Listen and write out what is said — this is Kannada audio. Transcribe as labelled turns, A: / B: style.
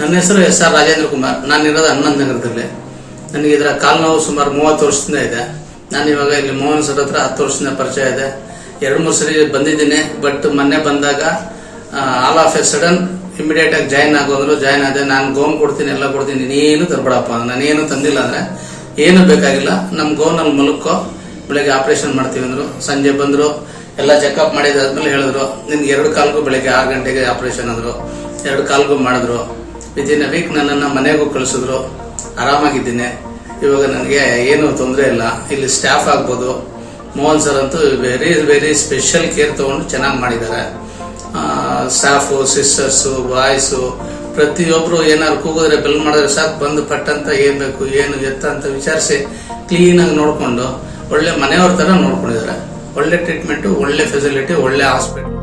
A: ನನ್ನ ಹೆಸರು SR ರಾಜೇಂದ್ರ ಕುಮಾರ್. ನಾನಿರೋದು ಹನ್ನೊಂದು ನಗರದಲ್ಲಿ. ನನಗೆ ಇದರ ಕಾಲು ನೋವು ಸುಮಾರು 30 ವರ್ಷದಿಂದ ಇದೆ. ನಾನು ಇವಾಗ ಇಲ್ಲಿ ಮೋಹನ್ ಸರ್ ಹತ್ರ 10 ವರ್ಷದಿಂದ ಪರಿಚಯ ಇದೆ. 2-3 ಸರಿ ಬಂದಿದ್ದೀನಿ. ಬಟ್ ಮೊನ್ನೆ ಬಂದಾಗ all of A sudden immediate ಆಗಿ ಜಾಯಿನ್ ಆದೆ. ನಾನು ಗೋನ್ ಕೊಡ್ತೀನಿ, ಎಲ್ಲ ಕೊಡ್ತೀನಿ, ನೀನು ತರ್ಬೇಡಪ್ಪ. ನಾನೇನು ತಂದಿಲ್ಲ ಅಂದ್ರೆ ಏನು ಬೇಕಾಗಿಲ್ಲ, ನಮ್ ಗೋನಲ್ಲಿ ಮಲಕ್ಕೋ, ಬೆಳಗ್ಗೆ ಆಪರೇಷನ್ ಮಾಡ್ತೀವಿ ಅಂದ್ರು. ಸಂಜೆ ಬಂದ್ರು, ಎಲ್ಲ ಚೆಕ್ಅಪ್ ಮಾಡಿದಾದ್ಮೇಲೆ ಹೇಳಿದ್ರು ನಿನ್ಗೆ 2 ಕಾಲ್ಗೂ ಬೆಳಗ್ಗೆ 6 ಗಂಟೆಗೆ ಆಪರೇಷನ್ ಅಂದ್ರು. 2 ಕಾಲ್ಗೂ ಮಾಡಿದ್ರು. ವಿದಿನ್ ಅ ವೀಕ್ ನನ್ನನ್ನು ಮನೆಗೂ ಕಳಿಸಿದ್ರು. ಆರಾಮಾಗಿದ್ದೀನಿ. ಇವಾಗ ನನಗೆ ಏನು ತೊಂದರೆ ಇಲ್ಲ. ಇಲ್ಲಿ ಸ್ಟಾಫ್ ಆಗ್ಬೋದು, ಮೋಹನ್ ಸರ್ ಅಂತೂ ವೆರಿ ವೆರಿ ಸ್ಪೆಷಲ್ ಕೇರ್ ತಗೊಂಡು ಚೆನ್ನಾಗಿ ಮಾಡಿದ್ದಾರೆ. ಸ್ಟಾಫು, ಸಿಸ್ಟರ್ಸು, ಬಾಯ್ಸು ಪ್ರತಿಯೊಬ್ರು ಏನಾದ್ರು ಕೂಗಿದ್ರೆ ಬೆಲ್ ಮಾಡಿದ್ರೆ ಸಾಕು ಬಂದು ಪಟ್ಟಂತ ಏನ್ ಬೇಕು ಏನು ಎತ್ತ ಅಂತ ವಿಚಾರಿಸಿ ಕ್ಲೀನ್ ಆಗಿ ನೋಡ್ಕೊಂಡು ಒಳ್ಳೆ ಮನೆಯವ್ರ ತರ ನೋಡ್ಕೊಂಡಿದ್ದಾರೆ. ಒಳ್ಳೆ ಟ್ರೀಟ್ಮೆಂಟ್, ಒಳ್ಳೆ ಫೆಸಿಲಿಟಿ, ಒಳ್ಳೆ ಹಾಸ್ಪಿಟಲ್.